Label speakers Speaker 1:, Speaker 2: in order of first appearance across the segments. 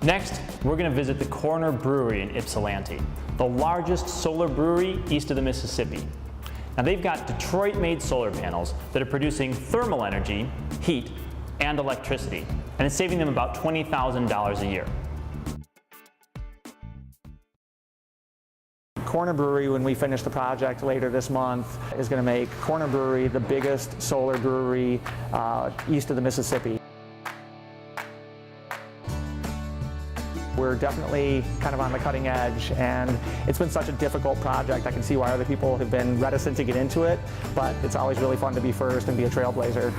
Speaker 1: Next, we're going to visit the Corner Brewery in Ypsilanti, the largest solar brewery east of the Mississippi. Now they've got Detroit-made solar panels that are producing thermal energy, heat, and electricity, and it's saving them about $20,000 a year.
Speaker 2: Corner Brewery, when we finish the project later this month, is going to make Corner Brewery the biggest solar brewery east of the Mississippi. We're definitely kind of on the cutting edge, and it's been such a difficult project. I can see why other people have been reticent to get into it, but it's always really fun to be first and be a trailblazer.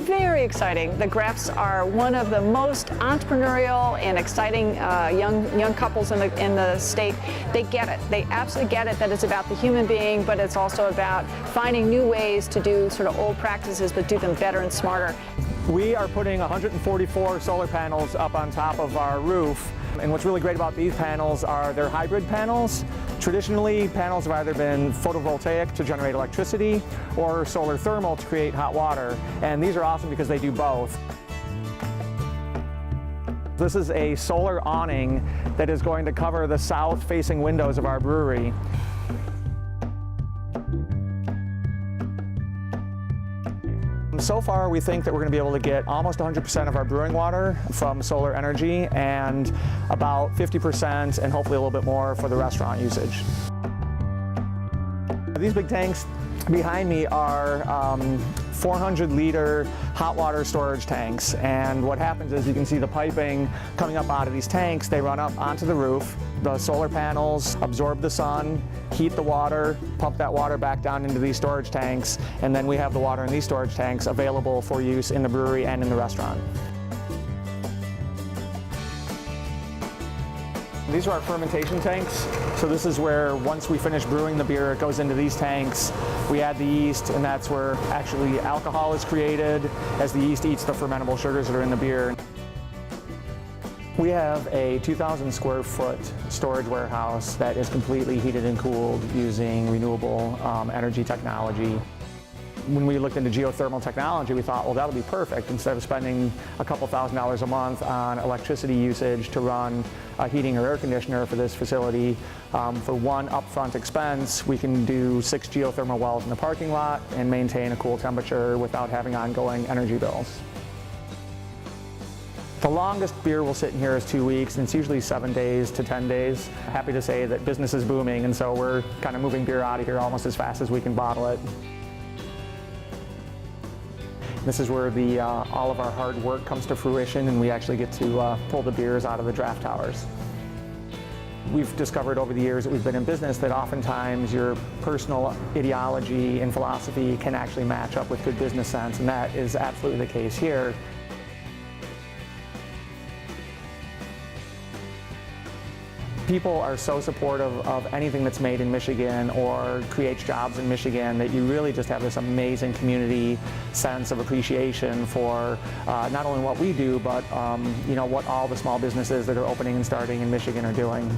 Speaker 3: Very exciting. The Greffs are one of the most entrepreneurial and exciting young couples in the state. They get it. They absolutely get it that it's about the human being, but it's also about finding new ways to do sort of old practices, but do them better and smarter.
Speaker 2: We are putting 144 solar panels up on top of our roof, and what's really great about these panels are they're hybrid panels. Traditionally, panels have either been photovoltaic to generate electricity or solar thermal to create hot water, and these are awesome because they do both. This is a solar awning that is going to cover the south-facing windows of our brewery. So far, we think that we're going to be able to get almost 100% of our brewing water from solar energy, and about 50% and hopefully a little bit more for the restaurant usage. These big tanks behind me are 400-liter hot water storage tanks, and what happens is you can see the piping coming up out of these tanks. They run up onto the roof. The solar panels absorb the sun, heat the water, pump that water back down into these storage tanks, and then we have the water in these storage tanks available for use in the brewery and in the restaurant. These are our fermentation tanks. So this is where, once we finish brewing the beer, it goes into these tanks. We add the yeast, and that's where actually alcohol is created as the yeast eats the fermentable sugars that are in the beer. We have a 2,000 square foot storage warehouse that is completely heated and cooled using renewable energy technology. When we looked into geothermal technology, we thought, well, that'll be perfect. Instead of spending a couple $1,000s a month on electricity usage to run a heating or air conditioner for this facility, for one upfront expense, we can do 6 geothermal wells in the parking lot and maintain a cool temperature without having ongoing energy bills. The longest beer will sit in here is 2 weeks, and it's usually 7 days to 10 days. Happy to say that business is booming, and so we're kind of moving beer out of here almost as fast as we can bottle it. This is where all of our hard work comes to fruition, and we actually get to pull the beers out of the draft towers. We've discovered over the years that we've been in business that oftentimes your personal ideology and philosophy can actually match up with good business sense, and that is absolutely the case here. People are so supportive of anything that's made in Michigan or creates jobs in Michigan that you really just have this amazing community sense of appreciation for not only what we do, but what all the small businesses that are opening and starting in Michigan are doing.